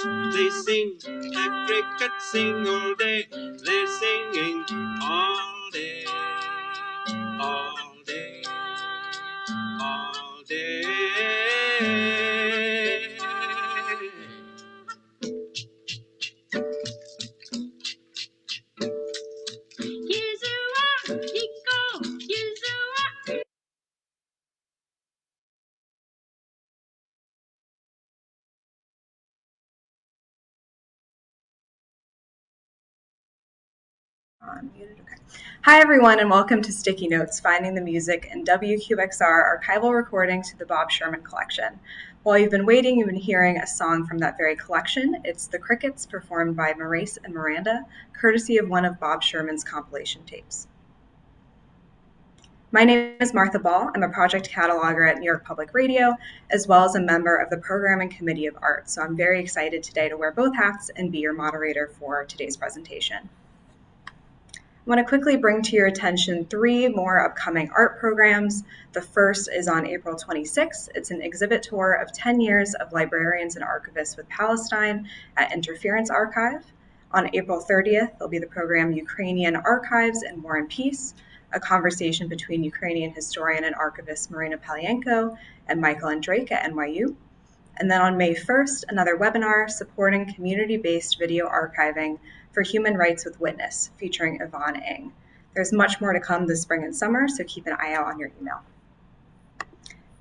They sing every cat sing all day. They're singing all day, all day, all day. Unmuted. Okay. Hi, everyone, and welcome to Sticky Notes, Finding the Music in WQXR Archival Recordings to the Bob Sherman Collection. While you've been waiting, you've been hearing a song from that very collection. It's The Crickets, performed by Maurice and Miranda, courtesy of one of Bob Sherman's compilation tapes. My name is Martha Ball. I'm a project cataloger at New York Public Radio, as well as a member of the Programming Committee of Art. So I'm very excited today to wear both hats and be your moderator for today's presentation. I want to quickly bring to your attention 3 more upcoming art programs. The first is on April 26th. It's an exhibit tour of 10 years of librarians and archivists with Palestine at Interference Archive. On April 30th, there'll be the program Ukrainian Archives and War and Peace, a conversation between Ukrainian historian and archivist Marina Palyenko and Michael and Drake at NYU. And then on May 1st, another webinar supporting community-based video archiving for Human Rights with Witness, featuring Yvonne Ng. There's much more to come this spring and summer, so keep an eye out on your email.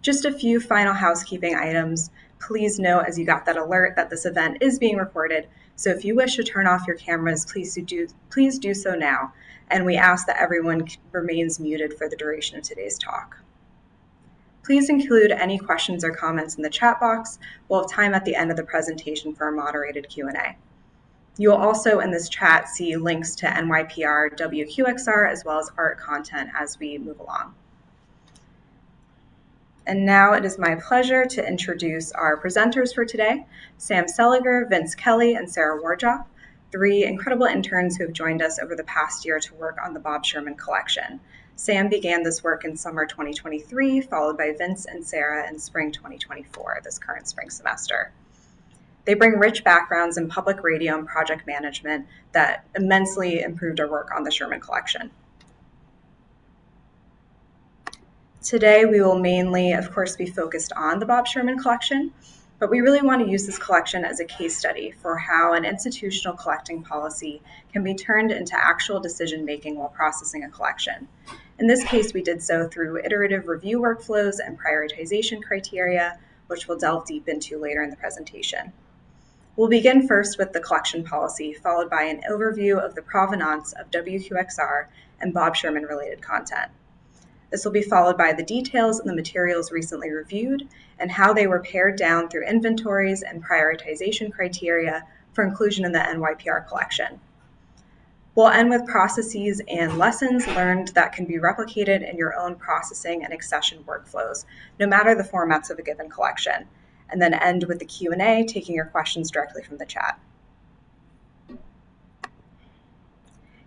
Just a few final housekeeping items. Please note, as you got that alert, that this event is being recorded, so if you wish to turn off your cameras, please do so now, and we ask that everyone remains muted for the duration of today's talk. Please include any questions or comments in the chat box. We'll have time at the end of the presentation for a moderated Q&A. You will also in this chat see links to NYPR, WQXR, as well as art content as we move along. And now it is my pleasure to introduce our presenters for today, Sam Seliger, Vince Kelley, and Sarah Wardrop, 3 incredible interns who have joined us over the past year to work on the Bob Sherman collection. Sam began this work in summer 2023, followed by Vince and Sarah in spring 2024, this current spring semester. They bring rich backgrounds in public radio and project management that immensely improved our work on the Sherman collection. Today, we will mainly, of course, be focused on the Bob Sherman collection, but we really want to use this collection as a case study for how an institutional collecting policy can be turned into actual decision-making while processing a collection. In this case, we did so through iterative review workflows and prioritization criteria, which we'll delve deep into later in the presentation. We'll begin first with the collection policy, followed by an overview of the provenance of WQXR and Bob Sherman-related content. This will be followed by the details and the materials recently reviewed and how they were pared down through inventories and prioritization criteria for inclusion in the NYPR collection. We'll end with processes and lessons learned that can be replicated in your own processing and accession workflows, no matter the formats of a given collection, and then end with the Q&A, taking your questions directly from the chat.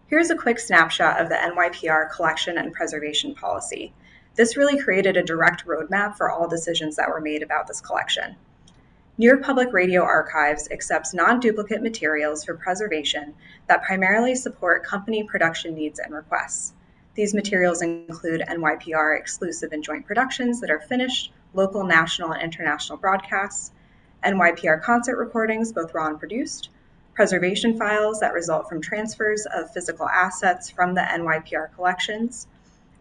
Here's a quick snapshot of the NYPR collection and preservation policy. This really created a direct roadmap for all decisions that were made about this collection. New York Public Radio Archives accepts non-duplicate materials for preservation that primarily support company production needs and requests. These materials include NYPR exclusive and joint productions that are finished, local, national, and international broadcasts, NYPR concert recordings, both raw and produced, preservation files that result from transfers of physical assets from the NYPR collections.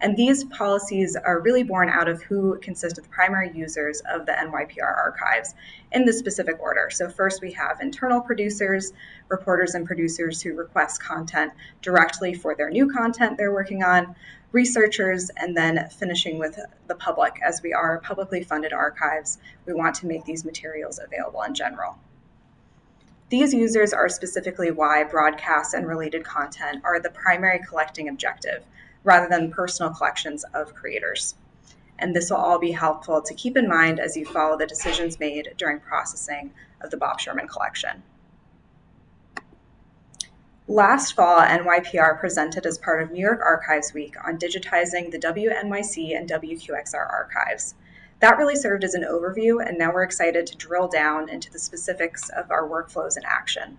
And these policies are really born out of who consist of the primary users of the NYPR archives in this specific order. So first we have internal producers, reporters and producers who request content directly for their new content they're working on, researchers, and then finishing with the public. As we are publicly funded archives, we want to make these materials available in general. These users are specifically why broadcasts and related content are the primary collecting objective, rather than personal collections of creators. And this will all be helpful to keep in mind as you follow the decisions made during processing of the Bob Sherman collection. Last fall, NYPR presented as part of New York Archives Week on digitizing the WNYC and WQXR archives. That really served as an overview, and now we're excited to drill down into the specifics of our workflows in action.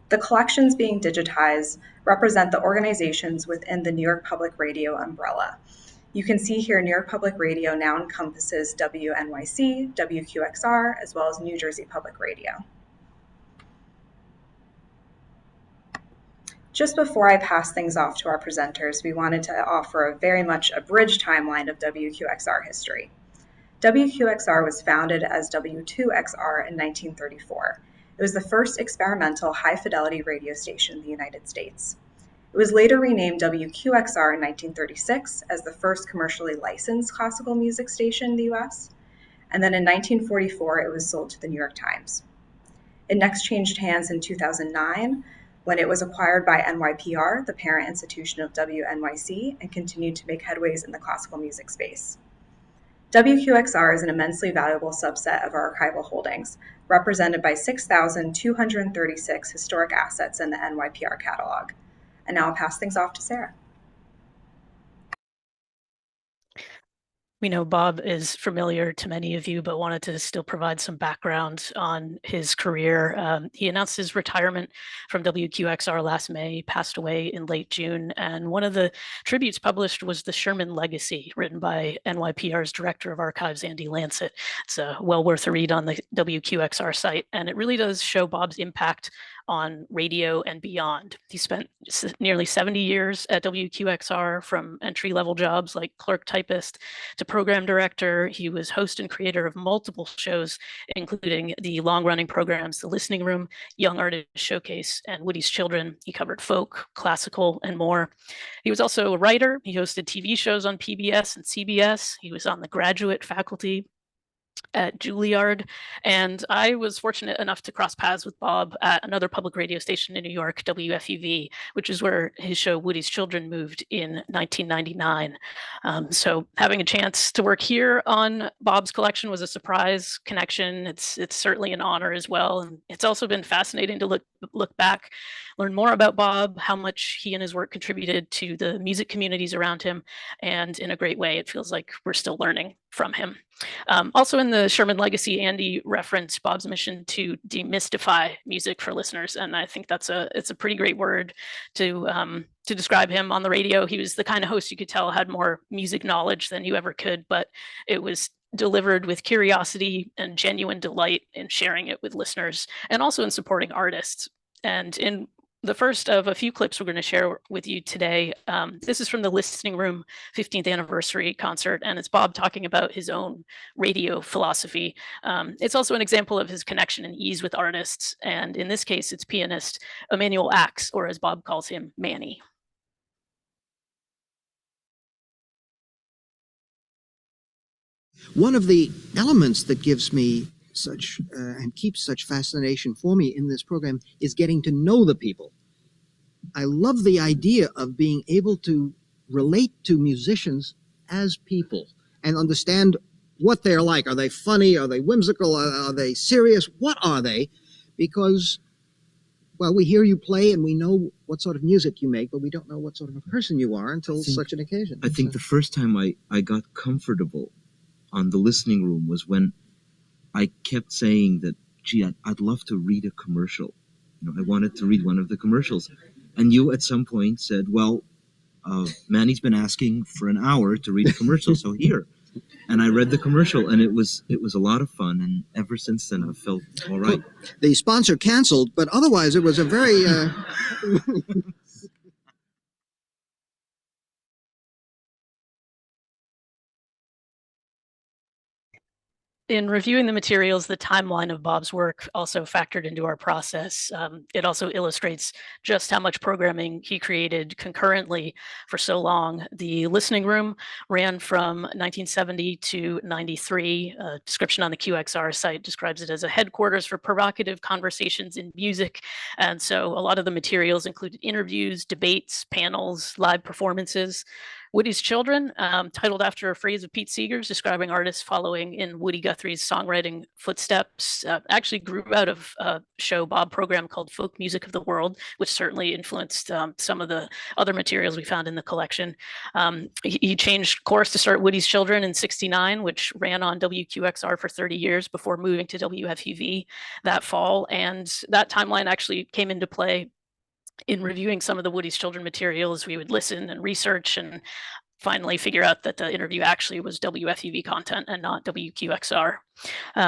The collections being digitized represent the organizations within the New York Public Radio umbrella. You can see here New York Public Radio now encompasses WNYC, WQXR, as well as New Jersey Public Radio. Just before I pass things off to our presenters, we wanted to offer a very much abridged timeline of WQXR history. WQXR was founded as W2XR in 1934. It was the first experimental high-fidelity radio station in the United States. It was later renamed WQXR in 1936 as the first commercially licensed classical music station in the U.S., and then in 1944 it was sold to the New York Times. It next changed hands in 2009 when it was acquired by NYPR, the parent institution of WNYC, and continued to make headways in the classical music space. WQXR is an immensely valuable subset of our archival holdings, represented by 6,236 historic assets in the NYPR catalog. And now I'll pass things off to Sarah. We know Bob is familiar to many of you, but wanted to still provide some background on his career. He announced his retirement from WQXR last May, passed away in late June, and one of the tributes published was The Sherman Legacy, written by NYPR's Director of Archives, Andy Lancet. It's well worth a read on the WQXR site, and it really does show Bob's impact on radio and beyond. He spent nearly 70 years at WQXR, from entry-level jobs like clerk typist to program director. He was host and creator of multiple shows, including the long-running programs The Listening Room, Young Artist Showcase, and Woody's Children. He covered folk, classical, and more. He was also a writer. He hosted TV shows on PBS and CBS. He was on the graduate faculty at Juilliard, and I was fortunate enough to cross paths with Bob at another public radio station in New York, WFUV, which is where his show Woody's Children moved in 1999. So having a chance to work here on Bob's collection was a surprise connection. It's certainly an honor as well, and it's also been fascinating to look back, learn more about Bob, how much he and his work contributed to the music communities around him, and in a great way, it feels like we're still learning from him. Also in the Sherman Legacy, Andy referenced Bob's mission to demystify music for listeners, and I think it's a pretty great word to describe him on the radio. He was the kind of host you could tell had more music knowledge than you ever could, but it was delivered with curiosity and genuine delight in sharing it with listeners, and also in supporting artists. And in the first of a few clips we're going to share with you today, this is from the Listening Room 15th anniversary concert, and it's Bob talking about his own radio philosophy. It's also an example of his connection and ease with artists, and in this case, it's pianist Emmanuel Axe, or as Bob calls him, Manny. One of the elements that gives me such and keeps such fascination for me in this program is getting to know the people. I love the idea of being able to relate to musicians as people and understand what they're like. Are they funny? Are they whimsical? Are they serious? What are they? Because, well, we hear you play and we know what sort of music you make, but we don't know what sort of a person you are until such an occasion. I think the first time I got comfortable on the Listening Room was when I kept saying that, gee, I'd love to read a commercial. You know, I wanted to read one of the commercials. And you at some point said, well, Manny's been asking for an hour to read a commercial, so here. And I read the commercial, and it was a lot of fun. And ever since then, I've felt all right. Well, the sponsor canceled, but otherwise it was a very... In reviewing the materials, the timeline of Bob's work also factored into our process. It also illustrates just how much programming he created concurrently for so long. The Listening Room ran from 1970 to 93. A description on the QXR site describes it as a headquarters for provocative conversations in music. And so a lot of the materials included interviews, debates, panels, live performances. Woody's Children, titled after a phrase of Pete Seeger's describing artists following in Woody Guthrie's songwriting footsteps, actually grew out of a show Bob program called Folk Music of the World, which certainly influenced some of the other materials we found in the collection. He changed course to start Woody's Children in '69, which ran on WQXR for 30 years before moving to WFUV that fall. And that timeline actually came into play in reviewing some of the Woody's Children materials. We would listen and research and finally figure out that the interview actually was WFUV content and not WQXR.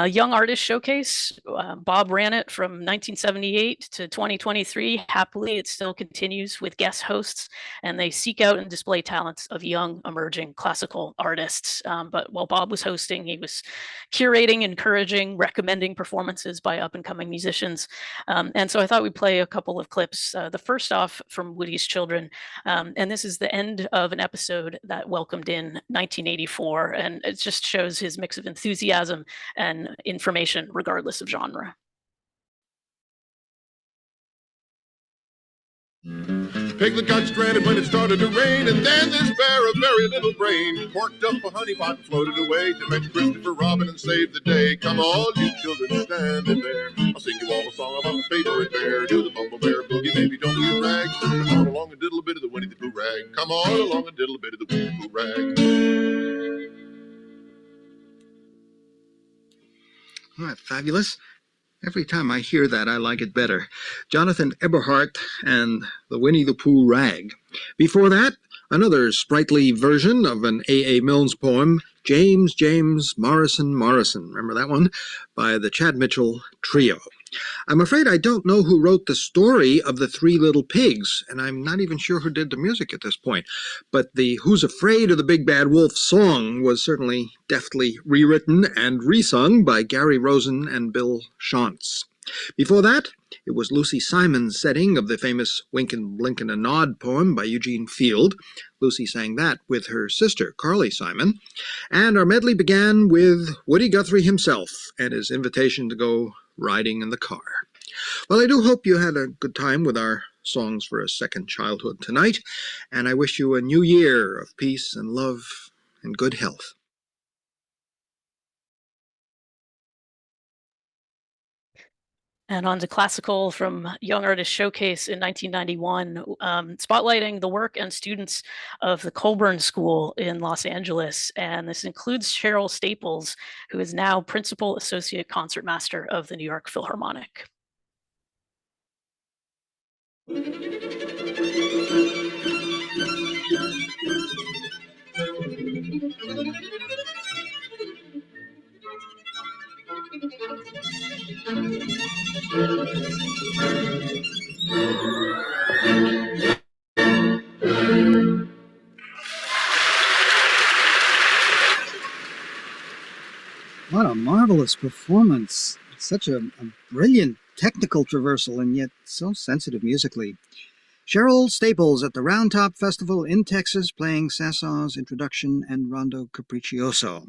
Young Artist Showcase, Bob ran it from 1978 to 2023. Happily, it still continues with guest hosts, and they seek out and display talents of young, emerging classical artists. But while Bob was hosting, he was curating, encouraging, recommending performances by up-and-coming musicians. And so I thought we'd play a couple of clips. The first off from Woody's Children, and this is the end of an episode that welcomed in 1984, and it just shows his mix of enthusiasm and information regardless of genre. Piglet got stranded when it started to rain, and then this bear, a very little brain, corked up a honey pot and floated away to fetch Christopher Robin and save the day. Come all you children standing there, I'll sing you all a song about my favorite bear. Do the bumble bear boogie, baby, don't you rag. Come on along and diddle a bit of the Winnie the Pooh rag. Come on along and diddle a bit of the Winnie the Pooh rag. All right, fabulous. Every time I hear that, I like it better. Jonathan Eberhardt and the Winnie the Pooh Rag. Before that, another sprightly version of an A.A. Milnes poem, James, James, Morrison, Morrison. Remember that one? By the Chad Mitchell Trio. I'm afraid I don't know who wrote the story of the Three Little Pigs, and I'm not even sure who did the music at this point. But the Who's Afraid of the Big Bad Wolf song was certainly deftly rewritten and resung by Gary Rosen and Bill Shantz. Before that, it was Lucy Simon's setting of the famous Wink and Blink and a Nod poem by Eugene Field. Lucy sang that with her sister, Carly Simon. And our medley began with Woody Guthrie himself and his invitation to go riding in the car. Well, I do hope you had a good time with our Songs for a Second Childhood tonight, and I wish you a new year of peace and love and good health. And on to classical from Young Artist Showcase in 1991, spotlighting the work and students of the Colburn School in Los Angeles. And this includes Cheryl Staples, who is now Principal Associate Concertmaster of the New York Philharmonic. What a marvelous performance. Such a brilliant technical traversal and yet so sensitive musically. Cheryl Staples at the Round Top Festival in Texas playing Saint-Saëns Introduction and Rondo Capriccioso.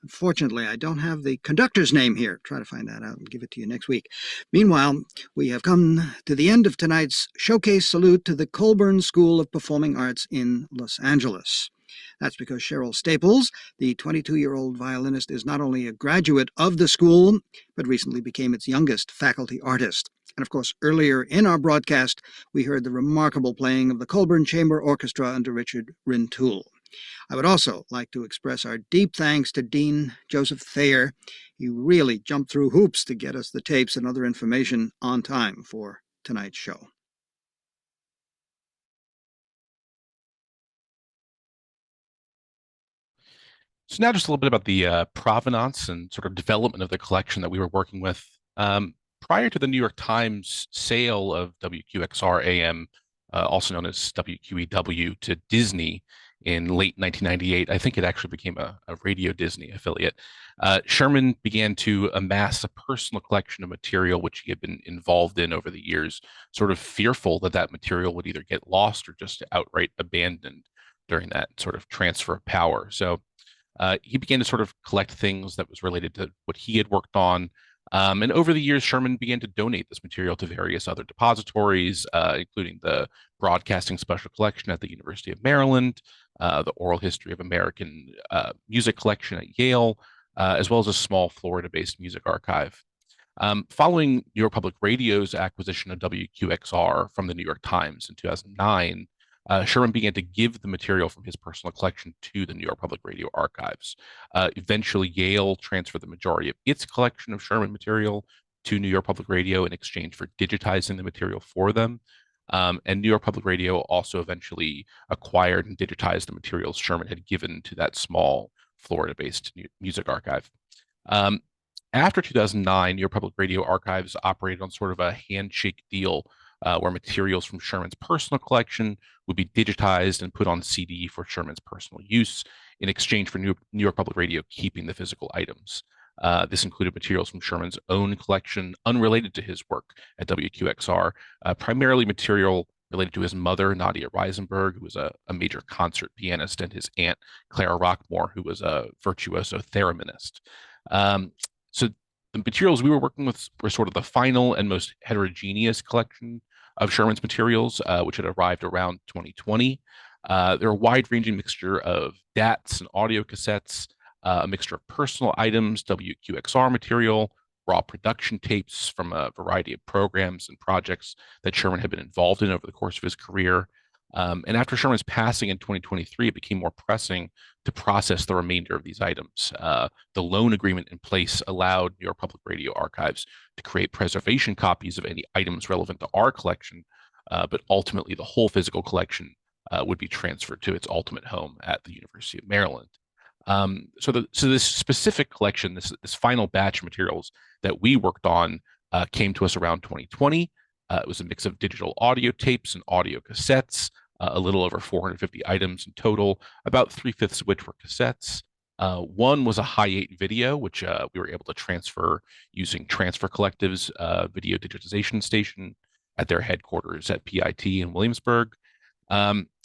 Unfortunately, I don't have the conductor's name here. Try to find that out and give it to you next week. Meanwhile, we have come to the end of tonight's showcase salute to the Colburn School of Performing Arts in Los Angeles. That's because Cheryl Staples, the 22-year-old violinist, is not only a graduate of the school, but recently became its youngest faculty artist. And of course, earlier in our broadcast, we heard the remarkable playing of the Colburn Chamber Orchestra under Richard Rintoul. I would also like to express our deep thanks to Dean Joseph Thayer. He really jumped through hoops to get us the tapes and other information on time for tonight's show. So now just a little bit about the provenance and sort of development of the collection that we were working with. Prior to the New York Times sale of WQXR AM, also known as WQEW, to Disney in late 1998, I think it actually became a Radio Disney affiliate, Sherman began to amass a personal collection of material which he had been involved in over the years, sort of fearful that that material would either get lost or just outright abandoned during that sort of transfer of power. So he began to sort of collect things that was related to what he had worked on. And over the years, Sherman began to donate this material to various other depositories, including the Broadcasting Special Collection at the University of Maryland, the Oral History of American Music collection at Yale, as well as a small Florida-based music archive. Following New York Public Radio's acquisition of WQXR from the New York Times in 2009, Sherman began to give the material from his personal collection to the New York Public Radio archives. Eventually, Yale transferred the majority of its collection of Sherman material to New York Public Radio in exchange for digitizing the material for them. And New York Public Radio also eventually acquired and digitized the materials Sherman had given to that small Florida-based music archive. After 2009, New York Public Radio archives operated on sort of a handshake deal where materials from Sherman's personal collection would be digitized and put on CD for Sherman's personal use in exchange for New York Public Radio keeping the physical items. This included materials from Sherman's own collection unrelated to his work at WQXR, primarily material related to his mother, Nadia Reisenberg, who was a major concert pianist, and his aunt, Clara Rockmore, who was a virtuoso thereminist. So the materials we were working with were sort of the final and most heterogeneous collection of Sherman's materials, which had arrived around 2020. They're a wide-ranging mixture of DATs and audio cassettes, a mixture of personal items, WQXR material, raw production tapes from a variety of programs and projects that Sherman had been involved in over the course of his career. And after Sherman's passing in 2023, it became more pressing to process the remainder of these items. The loan agreement in place allowed New York Public Radio archives to create preservation copies of any items relevant to our collection, but ultimately the whole physical collection would be transferred to its ultimate home at the University of Maryland. So this specific collection, this final batch of materials that we worked on came to us around 2020. It was a mix of digital audio tapes and audio cassettes, a little over 450 items in total, about 3/5 of which were cassettes. One was a Hi8 video, which we were able to transfer using Transfer Collective's video digitization station at their headquarters at PIT in Williamsburg.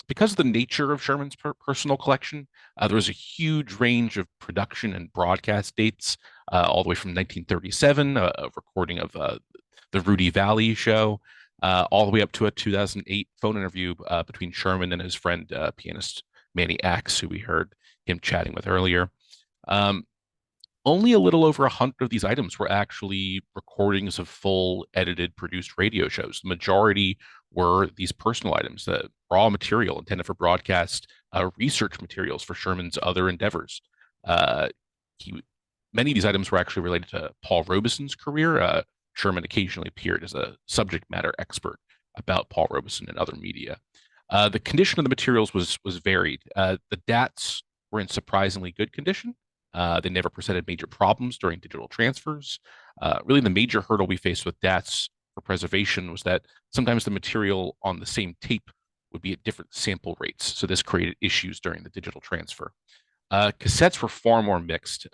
Because of the nature of Sherman's personal collection, there was a huge range of production and broadcast dates, all the way from 1937, a recording of the Rudy Valley show, all the way up to a 2008 phone interview between Sherman and his friend, pianist Manny Axe, who we heard him chatting with earlier. Only a little over 100 of these items were actually recordings of full edited, produced radio shows. The majority were these personal items, the raw material intended for broadcast, research materials for Sherman's other endeavors. Many of these items were actually related to Paul Robeson's career. Sherman occasionally appeared as a subject matter expert about Paul Robeson and other media. The condition of the materials was varied. The DATs were in surprisingly good condition. They never presented major problems during digital transfers. Really, the major hurdle we faced with DATs for preservation was that sometimes the material on the same tape would be at different sample rates. So this created issues during the digital transfer. Cassettes were far more mixed.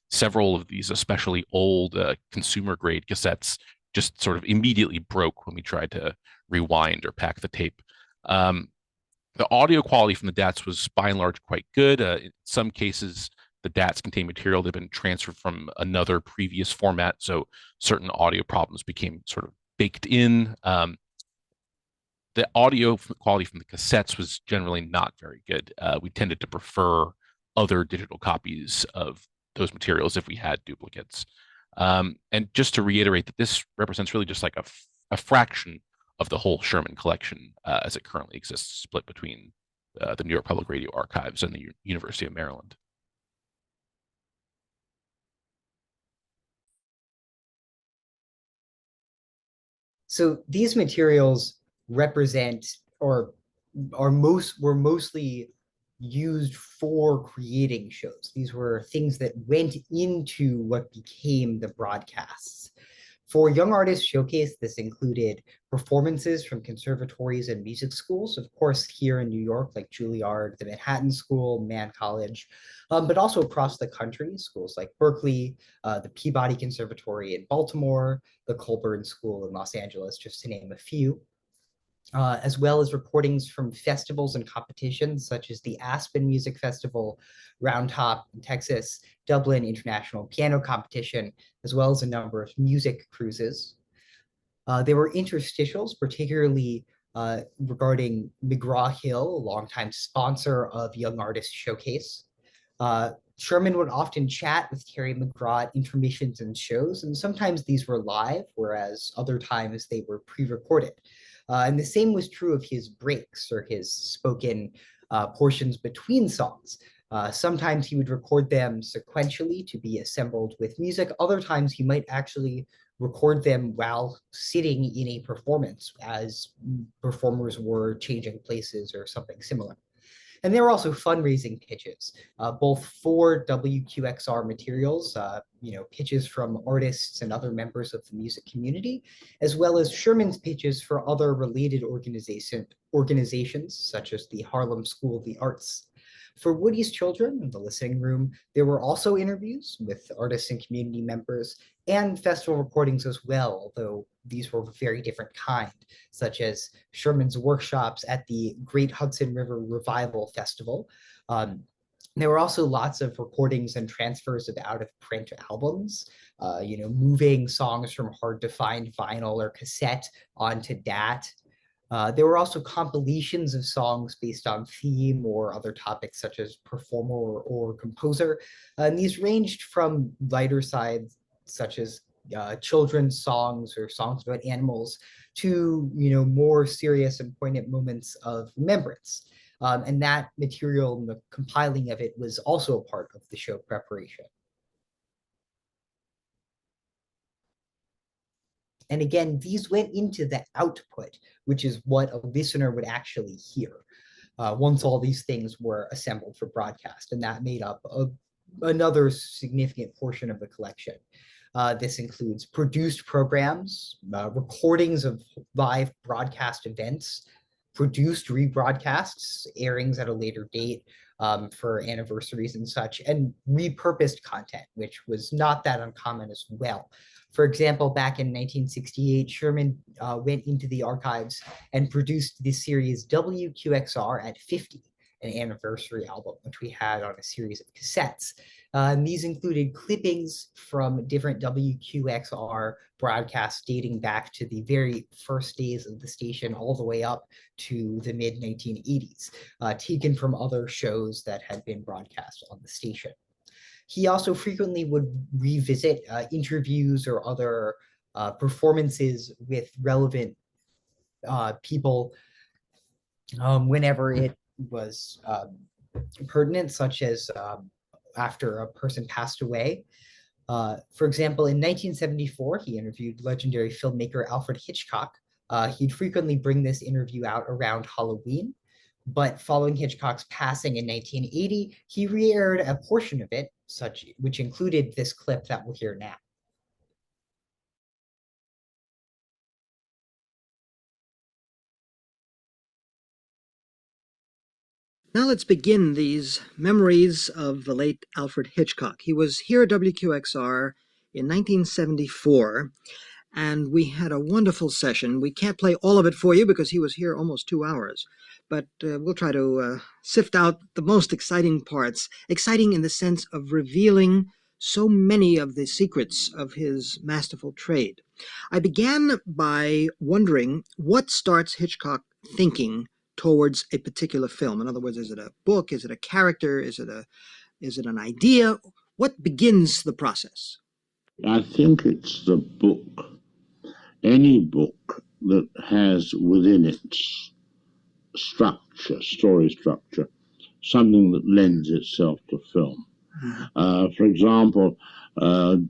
Several of these, especially old consumer grade cassettes, just sort of immediately broke when we tried to rewind or pack the tape. The audio quality from the DATs was by and large quite good. In some cases, the DATs contain material that had been transferred from another previous format, so certain audio problems became sort of baked in. The audio quality from the cassettes was generally not very good. We tended to prefer other digital copies of those materials if we had duplicates. And just to reiterate that this represents really just like a fraction of the whole Sherman collection as it currently exists, split between the New York Public Radio archives and the University of Maryland. So these materials represent or were mostly used for creating shows. These were things that went into what became the broadcasts. For Young Artists Showcase, this included performances from conservatories and music schools, of course, here in New York, like Juilliard, the Manhattan School, Mann College, but also across the country, schools like Berkeley, the Peabody Conservatory in Baltimore, the Colburn School in Los Angeles, just to name a few. As well as recordings from festivals and competitions such as the Aspen Music Festival, Round Top in Texas, Dublin International Piano Competition, as well as a number of music cruises. There were interstitials, particularly regarding McGraw-Hill, a longtime sponsor of Young Artist Showcase. Sherman would often chat with Terry McGraw at intermissions and shows, and sometimes these were live, whereas other times they were pre-recorded. And the same was true of his breaks or his spoken portions between songs. Sometimes he would record them sequentially to be assembled with music. Other times he might actually record them while sitting in a performance as performers were changing places or something similar. And there were also fundraising pitches, both for WQXR materials, pitches from artists and other members of the music community, as well as Sherman's pitches for other related organizations, such as the Harlem School of the Arts. For Woody's Children in the listening room, there were also interviews with artists and community members and festival recordings as well, although these were of a very different kind, such as Sherman's workshops at the Great Hudson River Revival Festival. There were also lots of recordings and transfers of out-of-print albums, moving songs from hard-to-find vinyl or cassette onto DAT. There were also compilations of songs based on theme or other topics such as performer or composer. And these ranged from lighter sides such as children's songs or songs about animals to more serious and poignant moments of remembrance. And that material and the compiling of it was also a part of the show preparation. And again, these went into the output, which is what a listener would actually hear once all these things were assembled for broadcast. And that made up another significant portion of the collection. This includes produced programs, recordings of live broadcast events, produced rebroadcasts, airings at a later date for anniversaries and such, and repurposed content, which was not that uncommon as well. For example, back in 1968, Sherman went into the archives and produced the series WQXR at 50, an anniversary album, which we had on a series of cassettes. And these included clippings from different WQXR broadcasts dating back to the very first days of the station all the way up to the mid-1980s, taken from other shows that had been broadcast on the station. He also frequently would revisit interviews or other performances with relevant people whenever it was pertinent, such as after a person passed away. For example, in 1974, he interviewed legendary filmmaker Alfred Hitchcock. He'd frequently bring this interview out around Halloween, but following Hitchcock's passing in 1980, he re-aired a portion of it, which included this clip that we'll hear now. Now let's begin these memories of the late Alfred Hitchcock. He was here at WQXR in 1974, and we had a wonderful session. We can't play all of it for you because he was here almost 2 hours, but we'll try to sift out the most exciting parts, exciting in the sense of revealing so many of the secrets of his masterful trade. I began by wondering what starts Hitchcock thinking towards a particular film. In other words, is it a book? Is it a character? Is it an idea? What begins the process? I think it's the book. Any book that has within its structure, story structure, something that lends itself to film. For example,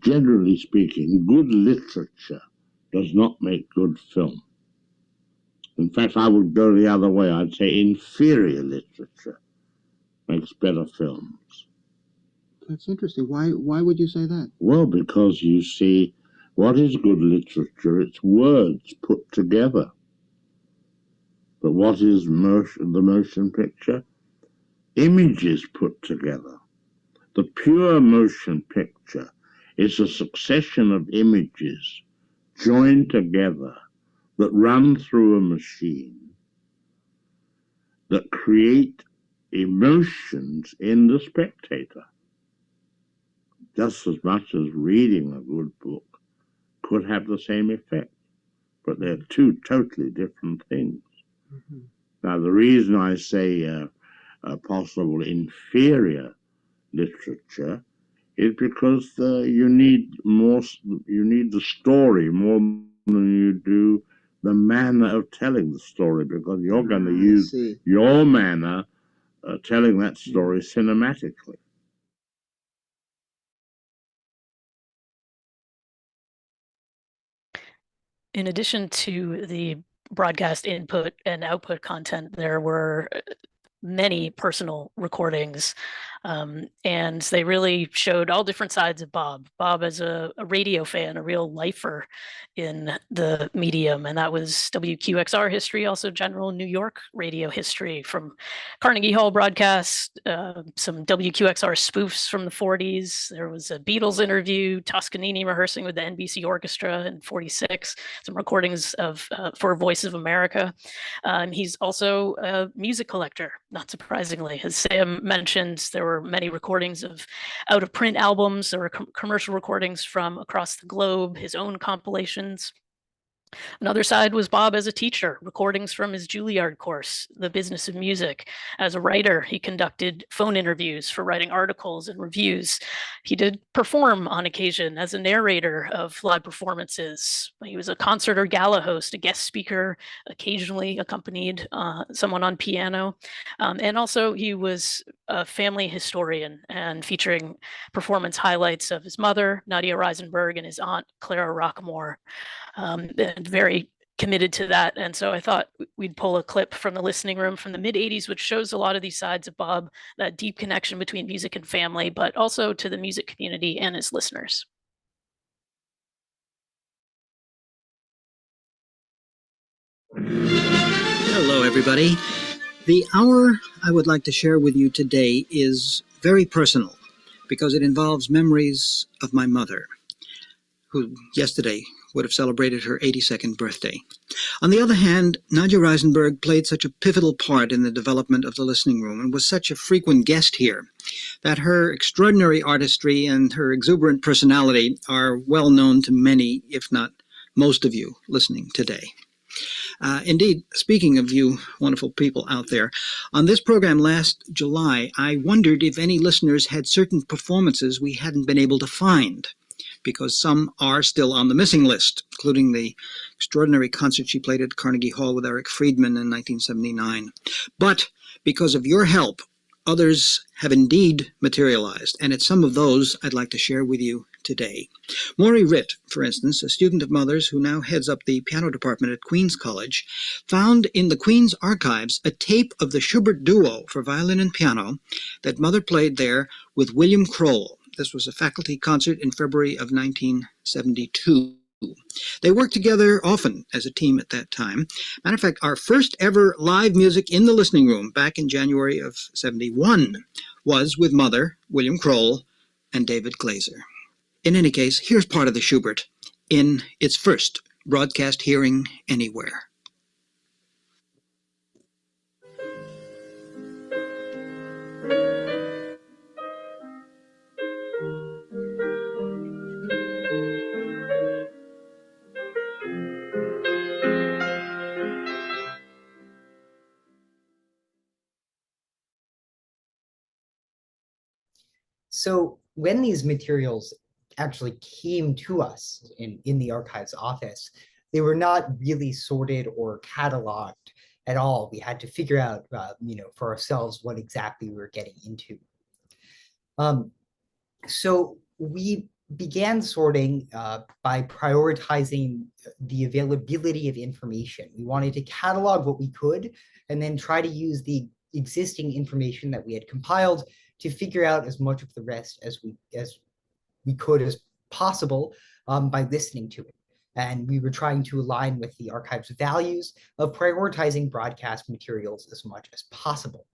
generally speaking, good literature does not make good film. In fact, I would go the other way. I'd say inferior literature makes better films. That's interesting. Why would you say that? Well, because you see, what is good literature? It's words put together. But what is the motion picture? Images put together. The pure motion picture is a succession of images joined together that run through a machine that create emotions in the spectator. Just as much as reading a good book could have the same effect, but they're two totally different things. Mm-hmm. Now, the reason I say possible inferior literature is because you need the story more than you do the manner of telling the story, because you're going to use your manner telling that story cinematically. In addition to the broadcast input and output content, there were many personal recordings, and they really showed all different sides of Bob. Bob as a radio fan, a real lifer in the medium, and that was WQXR history, also general New York radio history from Carnegie Hall broadcasts, some WQXR spoofs from the 40s. There was a Beatles interview, Toscanini rehearsing with the NBC Orchestra in 46, some recordings of for Voice of America. He's also a music collector, not surprisingly. As Sam mentioned, there were many recordings of out-of-print albums. There were commercial recordings from across the globe, his own compilations. Another side was Bob as a teacher, recordings from his Juilliard course, The Business of Music. As a writer, he conducted phone interviews for writing articles and reviews. He did perform on occasion as a narrator of live performances. He was a concert or gala host, a guest speaker, occasionally accompanied someone on piano. And also he was a family historian and featuring performance highlights of his mother, Nadia Reisenberg, and his aunt, Clara Rockmore. And very committed to that. And so I thought we'd pull a clip from the listening room from the mid-'80s, which shows a lot of these sides of Bob, that deep connection between music and family, but also to the music community and his listeners. Hello, everybody. The hour I would like to share with you today is very personal because it involves memories of my mother, who yesterday would have celebrated her 82nd birthday. On the other hand, Nadia Reisenberg played such a pivotal part in the development of the listening room and was such a frequent guest here that her extraordinary artistry and her exuberant personality are well known to many, if not most of you listening today. Indeed, speaking of you wonderful people out there, on this program last July, I wondered if any listeners had certain performances we hadn't been able to find, because some are still on the missing list, including the extraordinary concert she played at Carnegie Hall with Eric Friedman in 1979. But because of your help, others have indeed materialized, and it's some of those I'd like to share with you today. Maury Ritt, for instance, a student of Mother's who now heads up the piano department at Queen's College, found in the Queen's archives a tape of the Schubert duo for violin and piano that Mother played there with William Kroll. This was a faculty concert in February of 1972. They worked together often as a team at that time. Matter of fact, our first ever live music in the listening room back in January of 71 was with Mother, William Kroll, and David Glazer. In any case, here's part of the Schubert in its first broadcast hearing anywhere. So when these materials actually came to us in the archives office, they were not really sorted or cataloged at all. We had to figure out, for ourselves what exactly we were getting into. So we began sorting by prioritizing the availability of information. We wanted to catalog what we could and then try to use the existing information that we had compiled to figure out as much of the rest as we could as possible by listening to it. And we were trying to align with the archive's values of prioritizing broadcast materials as much as possible.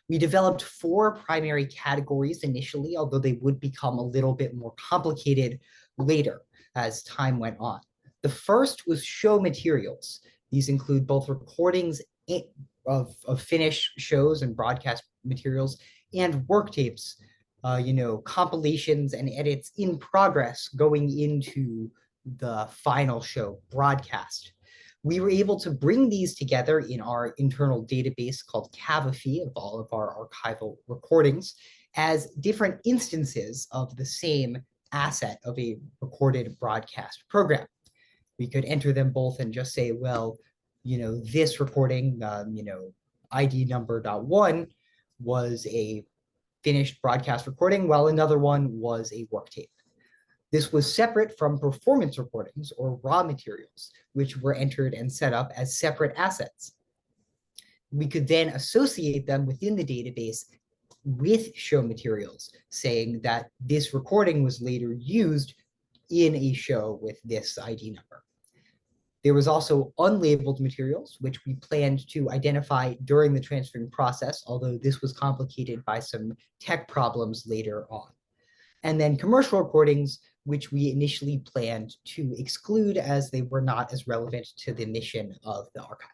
We developed 4 primary categories initially, although they would become a little bit more complicated later as time went on. The first was show materials. These include both recordings of finished shows and broadcast materials and work tapes, compilations and edits in progress going into the final show broadcast. we were able to bring these together in our internal database called Cavify of all of our archival recordings as different instances of the same asset of a recorded broadcast program. We could enter them both and just say, well, this recording, ID number .1 was a finished broadcast recording, while another one was a work tape. This was separate from performance recordings or raw materials, which were entered and set up as separate assets. We could then associate them within the database with show materials, saying that this recording was later used in a show with this ID number. There was also unlabeled materials, which we planned to identify during the transferring process, although this was complicated by some tech problems later on. And then commercial recordings, which we initially planned to exclude as they were not as relevant to the mission of the archive.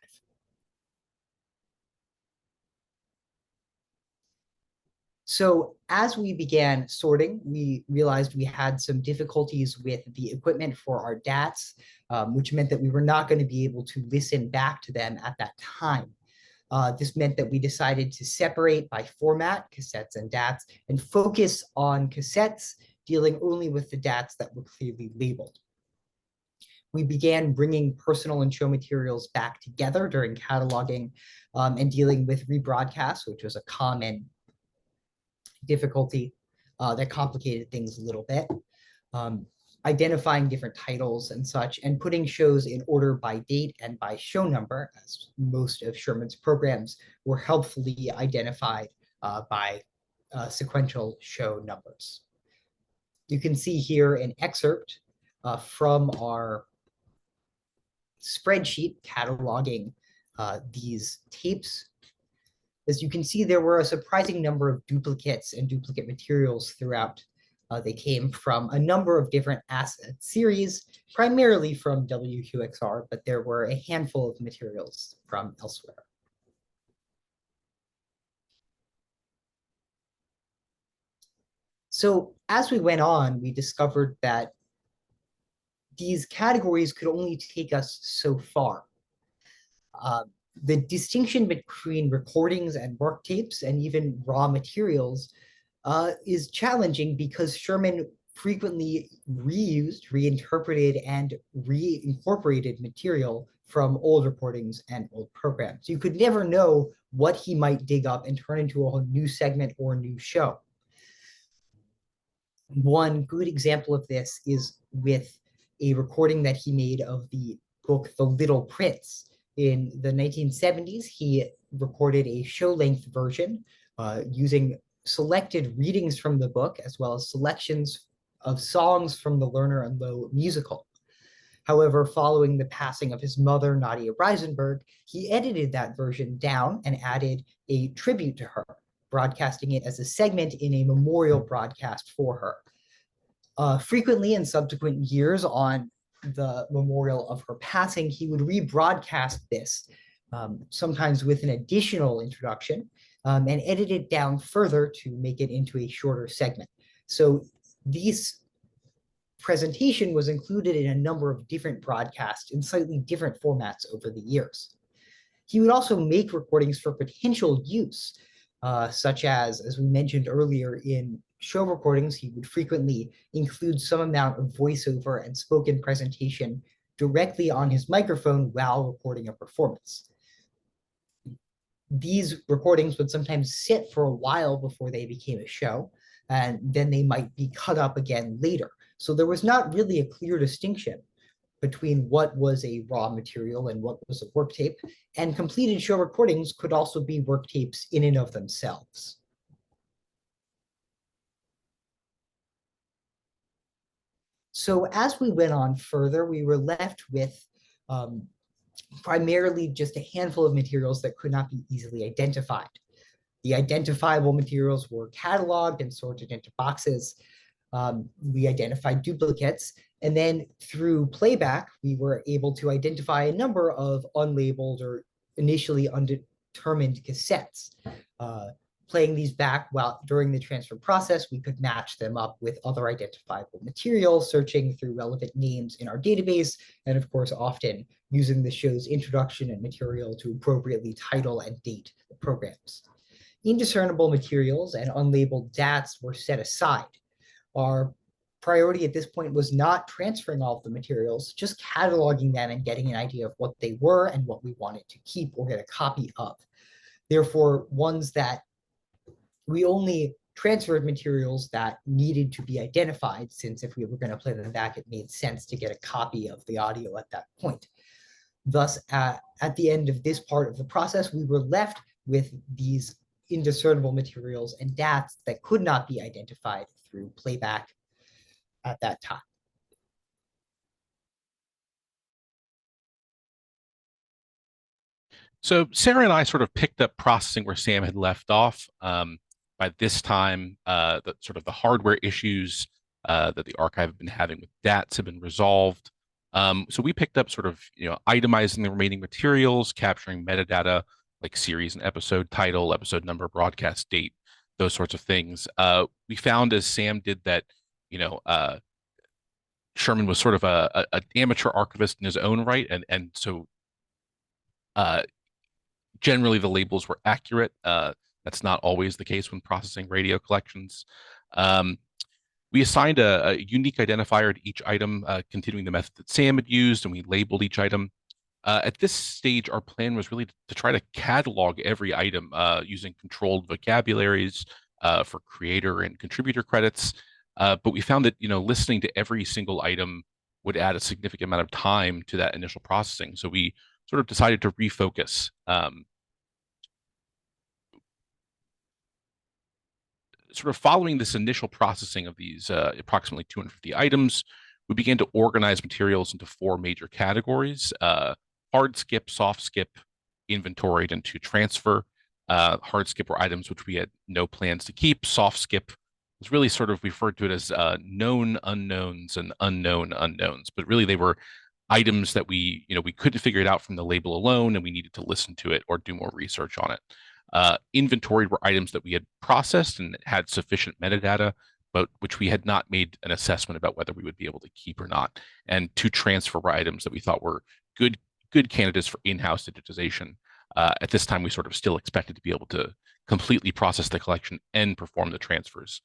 So as we began sorting, we realized we had some difficulties with the equipment for our DATs, which meant that we were not going to be able to listen back to them at that time. This meant that we decided to separate by format, cassettes and DATs, and focus on cassettes, dealing only with the DATs that were clearly labeled. We began bringing personal and show materials back together during cataloging and dealing with rebroadcasts, which was a common difficulty that complicated things a little bit. Identifying different titles and such, and putting shows in order by date and by show number, as most of Sherman's programs were helpfully identified by sequential show numbers. You can see here an excerpt from our spreadsheet cataloging these tapes. As you can see, there were a surprising number of duplicates and duplicate materials throughout. They came from a number of different asset series, primarily from WQXR, but there were a handful of materials from elsewhere. So as we went on, we discovered that these categories could only take us so far. The distinction between recordings and work tapes and even raw materials is challenging because Sherman frequently reused, reinterpreted, and reincorporated material from old recordings and old programs. You could never know what he might dig up and turn into a new segment or a new show. One good example of this is with a recording that he made of the book The Little Prince. In the 1970s, he recorded a show-length version using selected readings from the book, as well as selections of songs from the Lerner and Loewe musical. However, following the passing of his mother, Nadia Reisenberg, he edited that version down and added a tribute to her, broadcasting it as a segment in a memorial broadcast for her. Frequently in subsequent years on the memorial of her passing, he would rebroadcast this, sometimes with an additional introduction, and edit it down further to make it into a shorter segment. So this presentation was included in a number of different broadcasts in slightly different formats over the years. He would also make recordings for potential use, such as we mentioned earlier in show recordings, he would frequently include some amount of voiceover and spoken presentation directly on his microphone while recording a performance. These recordings would sometimes sit for a while before they became a show, and then they might be cut up again later. So there was not really a clear distinction between what was a raw material and what was a work tape, and completed show recordings could also be work tapes in and of themselves. So as we went on further, we were left with primarily just a handful of materials that could not be easily identified. The identifiable materials were cataloged and sorted into boxes. We identified duplicates, and then through playback, we were able to identify a number of unlabeled or initially undetermined cassettes. playing these back while during the transfer process, we could match them up with other identifiable materials, searching through relevant names in our database, and of course, often using the show's introduction and material to appropriately title and date the programs. Indiscernible materials and unlabeled DATs were set aside. Our priority at this point was not transferring all of the materials, just cataloging them and getting an idea of what they were and what we wanted to keep or get a copy of. Therefore, ones that we only transferred materials that needed to be identified, since if we were going to play them back, it made sense to get a copy of the audio at that point. Thus, at the end of this part of the process, we were left with these indiscernible materials and DATs that could not be identified through playback at that time. So Sarah and I sort of picked up processing where Sam had left off. By this time, the sort of the hardware issues that the archive had been having with DATs have been resolved. So we picked up sort of, itemizing the remaining materials, capturing metadata like series and episode title, episode number, broadcast date, those sorts of things. We found, as Sam did, that Sherman was sort of an amateur archivist in his own right, and so generally the labels were accurate. That's not always the case when processing radio collections. We assigned a unique identifier to each item, continuing the method that Sam had used, and we labeled each item. At this stage, our plan was really to try to catalog every item using controlled vocabularies for creator and contributor credits. But we found that listening to every single item would add a significant amount of time to that initial processing. So we sort of decided to refocus. Sort of following this initial processing of these approximately 250 items, we began to organize materials into 4 major categories: hard skip, soft skip, inventoried, and to transfer. Hard skip were items which we had no plans to keep. Soft skip was really sort of referred to it as known unknowns and unknown unknowns, but really they were items that we couldn't figure it out from the label alone, and we needed to listen to it or do more research on it. Inventoried were items that we had processed and had sufficient metadata, but which we had not made an assessment about whether we would be able to keep or not. And to transfer were items that we thought were good candidates for in-house digitization. At this time, we sort of still expected to be able to completely process the collection and perform the transfers.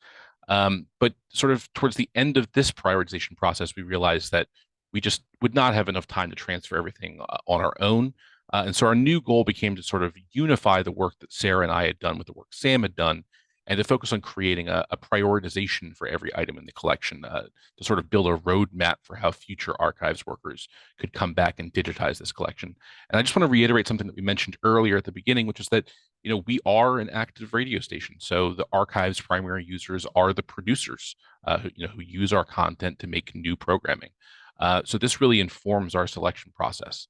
But sort of towards the end of this prioritization process, we realized that we just would not have enough time to transfer everything on our own. And so our new goal became to sort of unify the work that Sarah and I had done with the work Sam had done, and to focus on creating a prioritization for every item in the collection, to sort of build a roadmap for how future archives workers could come back and digitize this collection. And I just want to reiterate something that we mentioned earlier at the beginning, which is that we are an active radio station. So the archive's primary users are the producers who use our content to make new programming. So this really informs our selection process.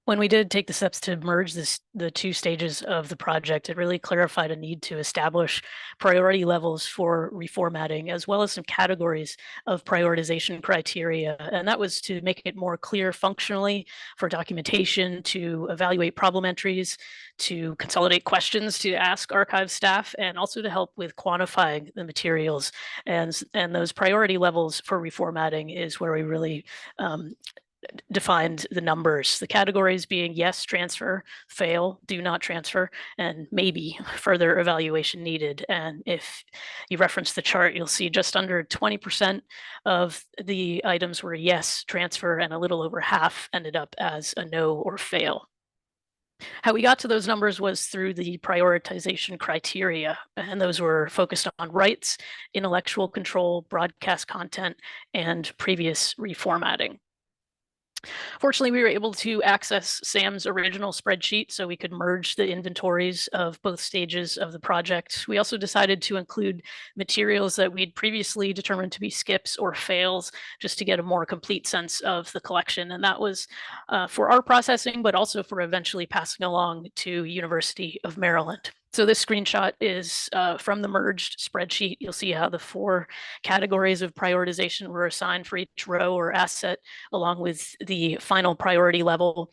When we did take the steps to merge the 2 stages of the project, it really clarified a need to establish priority levels for reformatting, as well as some categories of prioritization criteria. And that was to make it more clear functionally for documentation, to evaluate problem entries, to consolidate questions to ask archive staff, and also to help with quantifying the materials. And those priority levels for reformatting is where we really defined the numbers, the categories being yes, transfer, fail, do not transfer, and maybe further evaluation needed. And if you reference the chart, you'll see just under 20% of the items were yes, transfer, and a little over half ended up as a no or fail. How we got to those numbers was through the prioritization criteria, and those were focused on rights, intellectual control, broadcast content, and previous reformatting. Fortunately, we were able to access Sam's original spreadsheet, so we could merge the inventories of both stages of the project. We also decided to include materials that we'd previously determined to be skips or fails, just to get a more complete sense of the collection. And that was for our processing, but also for eventually passing along to University of Maryland. So this screenshot is from the merged spreadsheet. You'll see how the 4 categories of prioritization were assigned for each row or asset, along with the final priority level.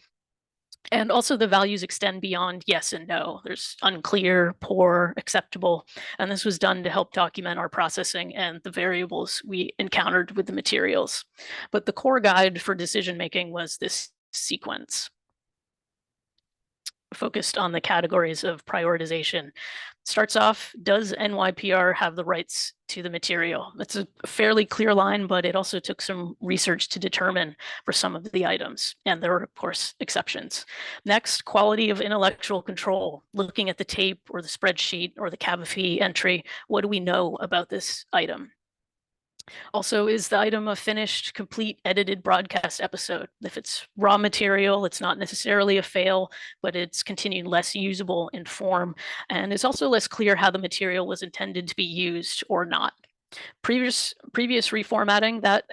And also the values extend beyond yes and no. There's unclear, poor, acceptable, and this was done to help document our processing and the variables we encountered with the materials. But the core guide for decision making was this sequence, focused on the categories of prioritization. Starts off, does NYPR have the rights to the material? That's a fairly clear line, but it also took some research to determine for some of the items. And there were, of course, exceptions. Next, quality of intellectual control, looking at the tape or the spreadsheet or the CABFE entry. What do we know about this item? Also, is the item a finished, complete, edited broadcast episode? If it's raw material, it's not necessarily a fail, but it's continued less usable in form, and it's also less clear how the material was intended to be used or not. Previous reformatting, that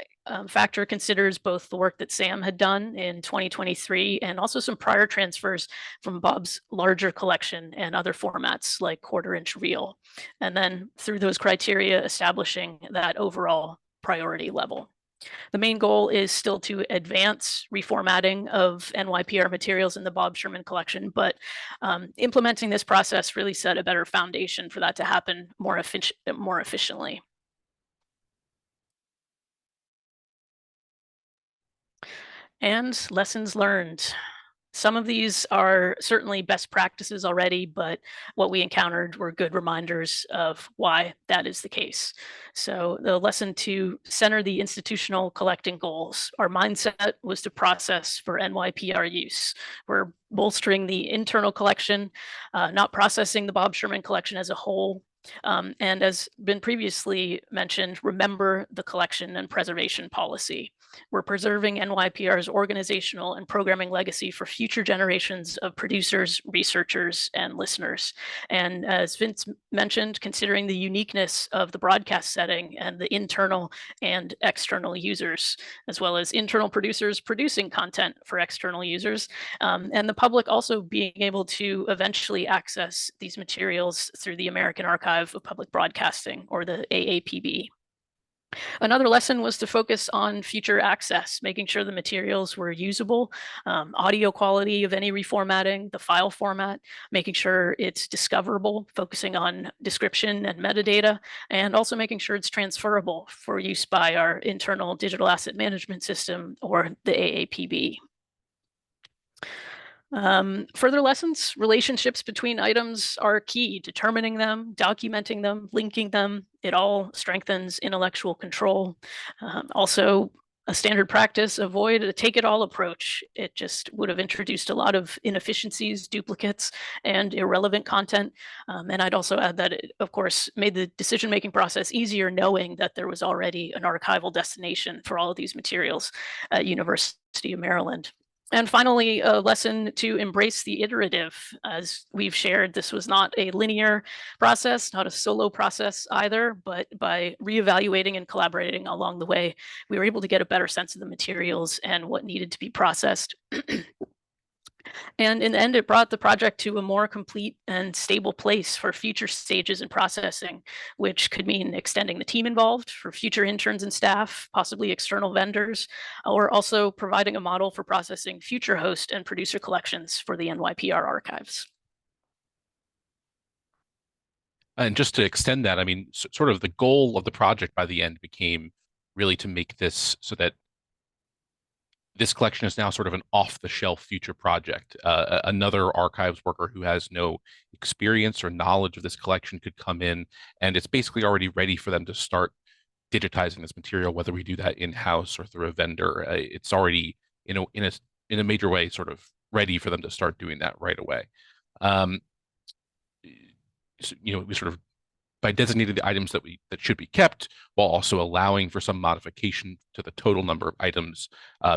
factor considers both the work that Sam had done in 2023 and also some prior transfers from Bob's larger collection and other formats like quarter-inch reel. And then through those criteria, establishing that overall priority level. The main goal is still to advance reformatting of NYPR materials in the Bob Sherman collection, but implementing this process really set a better foundation for that to happen more efficiently. And lessons learned. Some of these are certainly best practices already, but what we encountered were good reminders of why that is the case. So the lesson to center the institutional collecting goals. Our mindset was to process for NYPR use. We're bolstering the internal collection, not processing the Bob Sherman collection as a whole. And as been previously mentioned, remember the collection and preservation policy. We're preserving NYPR's organizational and programming legacy for future generations of producers, researchers, and listeners. And as Vince mentioned, considering the uniqueness of the broadcast setting and the internal and external users, as well as internal producers producing content for external users, and the public also being able to eventually access these materials through the American Archive of Public Broadcasting, or the AAPB. Another lesson was to focus on future access, making sure the materials were usable, audio quality of any reformatting, the file format, making sure it's discoverable, focusing on description and metadata, and also making sure it's transferable for use by our internal digital asset management system, or the AAPB. Further lessons, relationships between items are key. Determining them, documenting them, linking them, it all strengthens intellectual control. Also, a standard practice, avoid a take-it-all approach. It just would have introduced a lot of inefficiencies, duplicates, and irrelevant content. And I'd also add that it, of course, made the decision-making process easier knowing that there was already an archival destination for all of these materials at University of Maryland. And finally, a lesson to embrace the iterative. As we've shared, this was not a linear process, not a solo process either, but by reevaluating and collaborating along the way, we were able to get a better sense of the materials and what needed to be processed. And in the end, it brought the project to a more complete and stable place for future stages in processing, which could mean extending the team involved for future interns and staff, possibly external vendors, or also providing a model for processing future host and producer collections for the NYPR archives. And just to extend that, I mean, sort of the goal of the project by the end became really to make this so that this collection is now sort of an off-the-shelf future project. Another archives worker who has no experience or knowledge of this collection could come in, and it's basically already ready for them to start digitizing this material, whether we do that in-house or through a vendor. It's already, in a major way, sort of ready for them to start doing that right away. So, we sort of, by designating the items that should be kept, while also allowing for some modification to the total number of items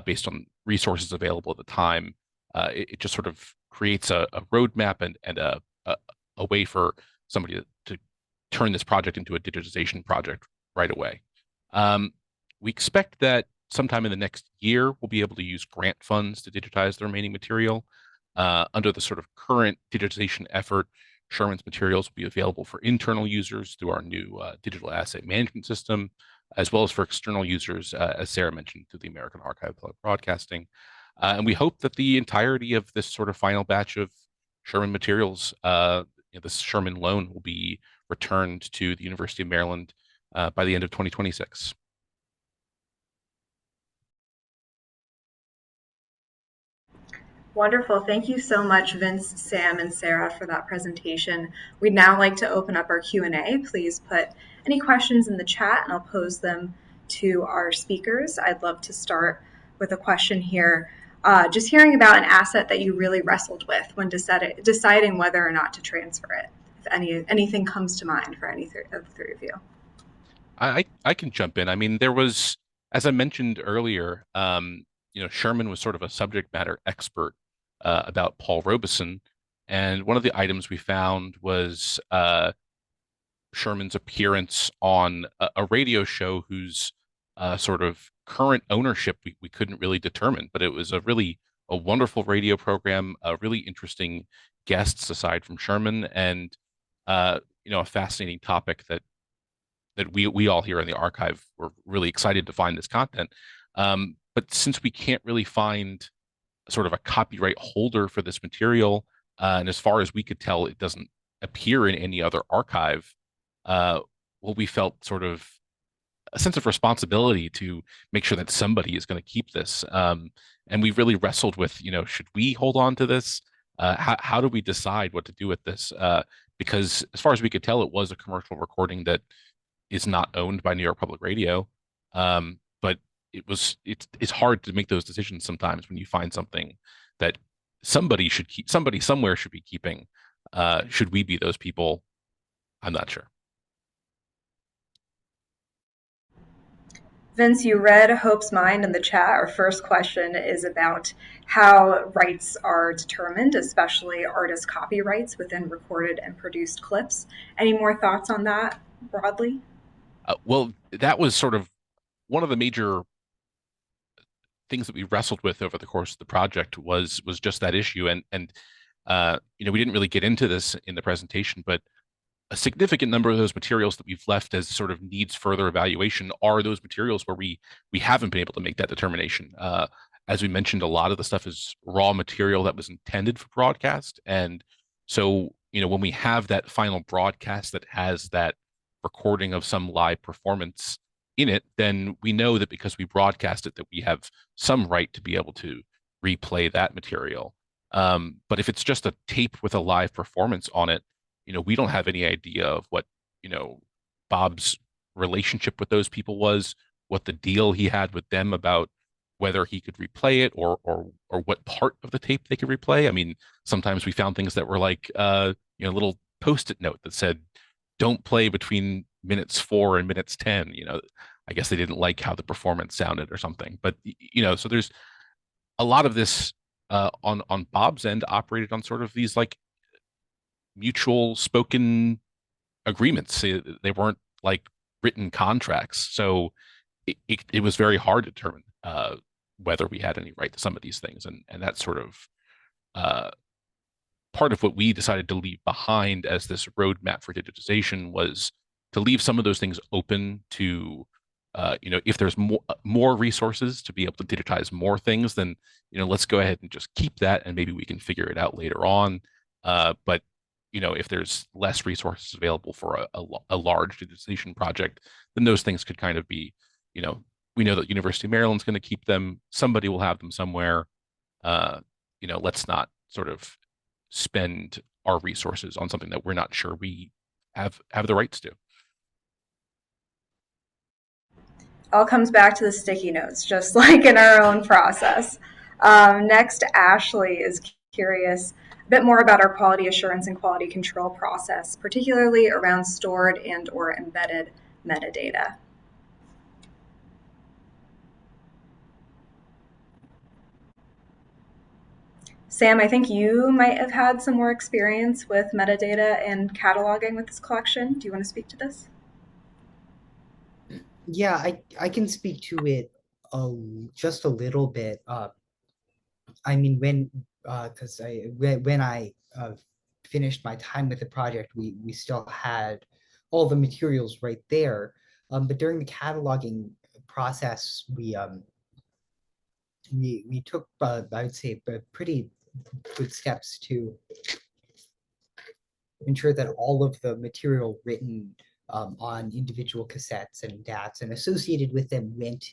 based on resources available at the time, it just sort of creates a roadmap and a way for somebody to turn this project into a digitization project right away. We expect that sometime in the next year, we'll be able to use grant funds to digitize the remaining material. Under the sort of current digitization effort, Sherman's materials will be available for internal users through our new digital asset management system, as well as for external users, as Sarah mentioned, through the American Archive of Public Broadcasting. And we hope that the entirety of this sort of final batch of Sherman materials, this Sherman loan, will be returned to the University of Maryland by the end of 2026. Wonderful. Thank you so much, Vince, Sam, and Sarah, for that presentation. We'd now like to open up our Q&A. Please put any questions in the chat, and I'll pose them to our speakers. I'd love to start with a question here. Just hearing about an asset that you really wrestled with when deciding whether or not to transfer it. If anything comes to mind for any of the three of you. I can jump in. I mean, there was, as I mentioned earlier, Sherman was sort of a subject matter expert about Paul Robeson, and one of the items we found was Sherman's appearance on a radio show whose sort of current ownership we couldn't really determine, but it was a wonderful radio program, really interesting guests aside from Sherman, and a fascinating topic that we all here in the archive were really excited to find this content. But since we can't really find sort of a copyright holder for this material, and as far as we could tell, it doesn't appear in any other archive, we felt sort of a sense of responsibility to make sure that somebody is going to keep this. And we really wrestled with, should we hold on to this? How do we decide what to do with this? Because as far as we could tell, it was a commercial recording that is not owned by New York Public Radio. But it's hard to make those decisions sometimes when you find something that somebody somewhere should be keeping. Should we be those people? I'm not sure. Vince, you read Hope's mind in the chat. Our first question is about how rights are determined, especially artist copyrights within recorded and produced clips. Any more thoughts on that broadly? Well, that was sort of one of the major things that we wrestled with over the course of the project was just that issue. And we didn't really get into this in the presentation, but a significant number of those materials that we've left as sort of needs further evaluation are those materials where we haven't been able to make that determination. As we mentioned, a lot of the stuff is raw material that was intended for broadcast. And so, when we have that final broadcast that has that recording of some live performance in it, then we know that because we broadcast it, that we have some right to be able to replay that material. But if it's just a tape with a live performance on it, we don't have any idea of what, Bob's relationship with those people was, what the deal he had with them about whether he could replay it or what part of the tape they could replay. I mean, sometimes we found things that were like, little Post-it note that said, don't play between minutes 4 and minutes 10. I guess they didn't like how the performance sounded or something. But, so there's a lot of this on Bob's end operated on sort of these like mutual spoken agreements. They weren't like written contracts. So it was very hard to determine whether we had any right to some of these things. And that's sort of part of what we decided to leave behind as this roadmap for digitization was to leave some of those things open to, if there's more resources to be able to digitize more things, then, let's go ahead and just keep that and maybe we can figure it out later on. But if there's less resources available for a large digitization project, then those things could kind of be, we know that University of Maryland's going to keep them. Somebody will have them somewhere. Let's not sort of spend our resources on something that we're not sure we have the rights to. All comes back to the sticky notes, just like in our own process. Next, Ashley is curious a bit more about our quality assurance and quality control process, particularly around stored and or embedded metadata. Sam, I think you might have had some more experience with metadata and cataloging with this collection. Do you want to speak to this? Yeah, I can speak to it just a little bit. I mean, when I finished my time with the project, we still had all the materials right there. But during the cataloging process, we took, I would say, pretty good steps to ensure that all of the material written on individual cassettes and DATs and associated with them went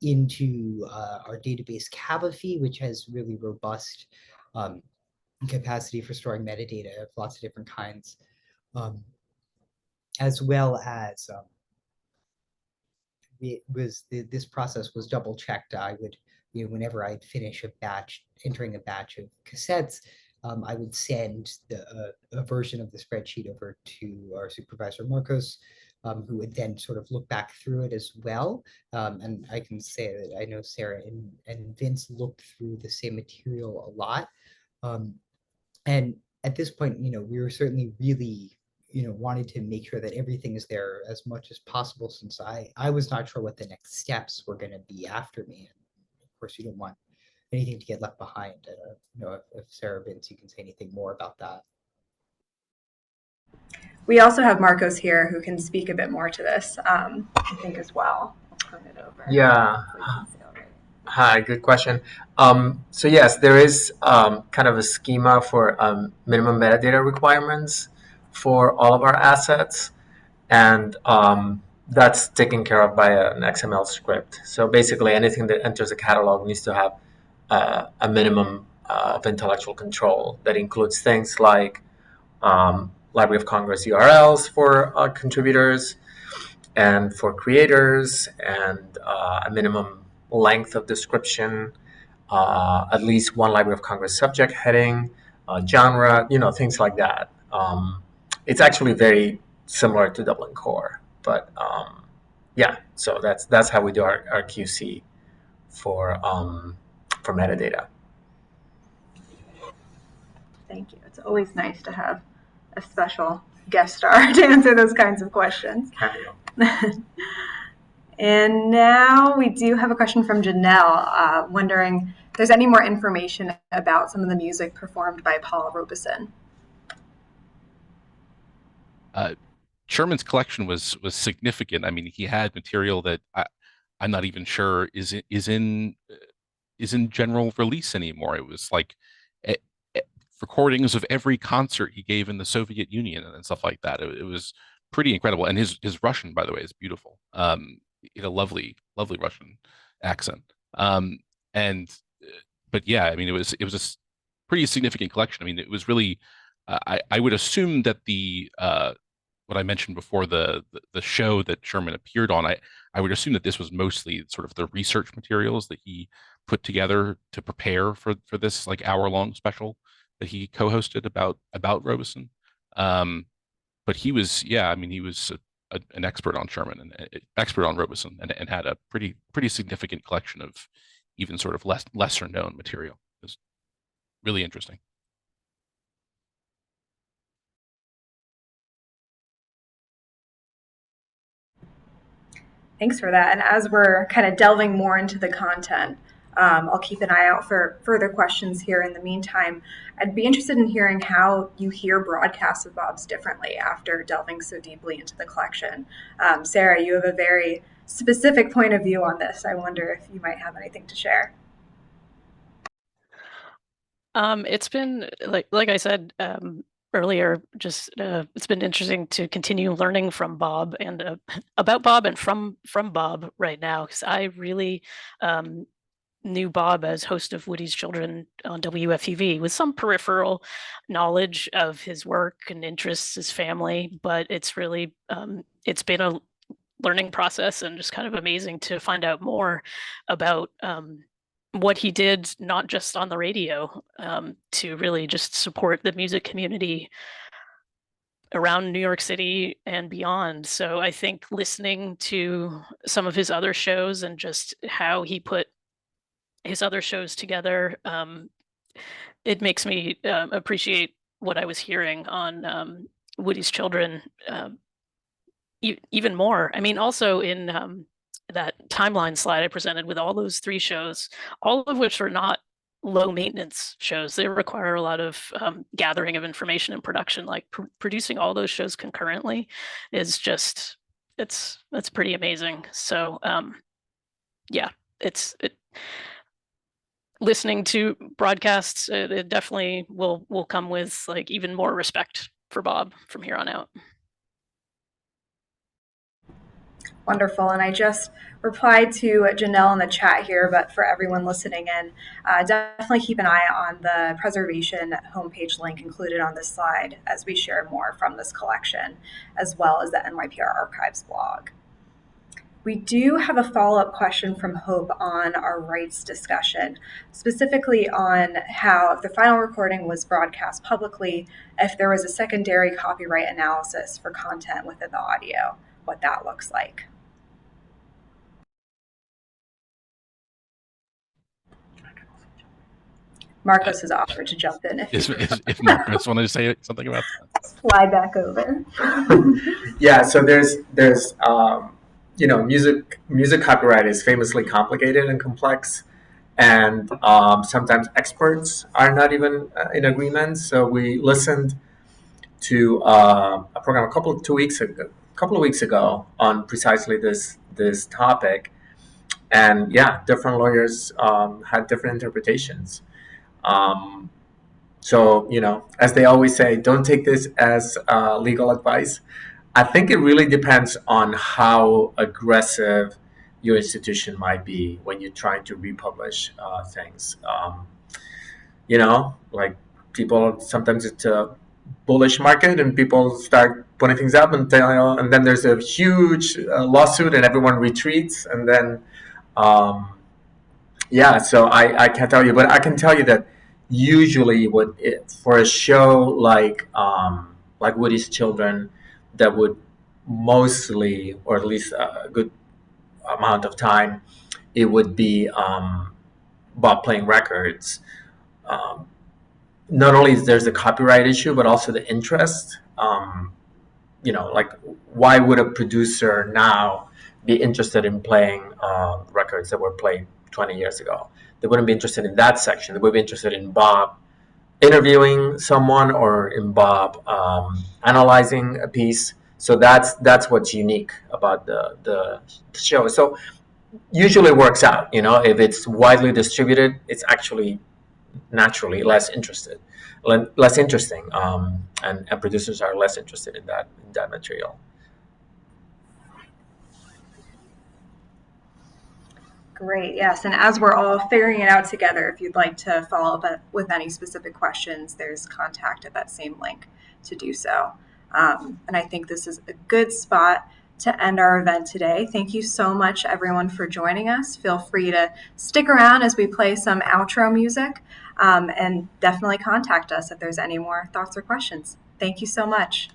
into our database Cavafy, which has really robust capacity for storing metadata of lots of different kinds, as well as this process was double checked. I would, whenever I'd finish a batch, entering a batch of cassettes, I would send a version of the spreadsheet over to our supervisor, Marcos, who would then sort of look back through it as well. And I can say that I know Sarah and Vince looked through the same material a lot. And at this point, we were certainly really, wanted to make sure that everything is there as much as possible, since I was not sure what the next steps were going to be after me. And of course, you don't want anything to get left behind. I don't know if Sarah, Vince, you can say anything more about that. We also have Marcos here who can speak a bit more to this, I think, as well. I'll turn it over. Yeah. Hi, good question. So yes, there is kind of a schema for minimum metadata requirements for all of our assets, and that's taken care of by an XML script. So basically, anything that enters a catalog needs to have a minimum of intellectual control that includes things like Library of Congress URLs for contributors and for creators, and a minimum length of description, at least one Library of Congress subject heading, genre, things like that. It's actually very similar to Dublin Core, but yeah, so that's how we do our QC for metadata. Thank you. It's always nice to have a special guest star to answer those kinds of questions. And now we do have a question from Janelle, wondering if there's any more information about some of the music performed by Paul Robeson. Sherman's collection was significant. I mean, he had material that I'm not even sure is in general release anymore. It was like recordings of every concert he gave in the Soviet Union and stuff like that. It was pretty incredible. And his Russian, by the way, is beautiful. He had a lovely Russian accent. But yeah, I mean, it was a pretty significant collection. I mean, it was really, I would assume that what I mentioned before, the show that Sherman appeared on, I would assume that this was mostly sort of the research materials that he put together to prepare for this like hour-long special that he co-hosted about Robeson. But he was, yeah, I mean, he was an expert on Sherman and expert on Robeson, and had a pretty significant collection of even sort of lesser known material. It was really interesting. Thanks for that. And as we're kind of delving more into the content, I'll keep an eye out for further questions here. In the meantime, I'd be interested in hearing how you hear broadcasts of Bob's differently after delving so deeply into the collection. Sarah, you have a very specific point of view on this. I wonder if you might have anything to share. It's been, like I said earlier, just it's been interesting to continue learning from Bob and about Bob and from Bob right now, because I really knew Bob as host of Woody's Children on WFUV with some peripheral knowledge of his work and interests, his family, but it's really it's been a learning process and just kind of amazing to find out more about what he did, not just on the radio, to really just support the music community around New York City and beyond. So I think listening to some of his other shows and just how he put his other shows together, it makes me appreciate what I was hearing on Woody's Children even more. I mean, also in that timeline slide I presented with all those 3 shows, all of which are not low maintenance shows. They require a lot of gathering of information and production. Like producing all those shows concurrently is just, it's pretty amazing. So yeah, listening to broadcasts, it definitely will come with like even more respect for Bob from here on out. Wonderful. And I just replied to Janelle in the chat here, but for everyone listening in, definitely keep an eye on the preservation homepage link included on this slide as we share more from this collection, as well as the NYPR Archives blog. We do have a follow-up question from Hope on our rights discussion, specifically on how if the final recording was broadcast publicly, if there was a secondary copyright analysis for content within the audio, what that looks like. Marcos has offered to jump in. If Marcos wanted to say something about that. Slide back over. Yeah, so there's music copyright is famously complicated and complex, and sometimes experts are not even in agreement. So we listened to a program a couple of weeks ago on precisely this topic, and yeah, different lawyers had different interpretations. So, as they always say, don't take this as legal advice. I think it really depends on how aggressive your institution might be when you're trying to republish things. Like people, sometimes it's a bullish market and people start putting things up and then there's a huge lawsuit and everyone retreats. And then, so I can't tell you, but I can tell you that usually for a show like Woody's Children, that would mostly, or at least a good amount of time, it would be Bob playing records. Not only is there's a copyright issue, but also the interest. Like why would a producer now be interested in playing records that were played 20 years ago? They wouldn't be interested in that section. They would be interested in Bob interviewing someone or in Bob analyzing a piece. So that's what's unique about the show. So usually it works out. If it's widely distributed, it's actually naturally less interesting, and producers are less interested in that material. Great, yes. And as we're all figuring it out together, if you'd like to follow up with any specific questions, there's contact at that same link to do so. And I think this is a good spot to end our event today. Thank you so much, everyone, for joining us. Feel free to stick around as we play some outro music, and definitely contact us if there's any more thoughts or questions. Thank you so much.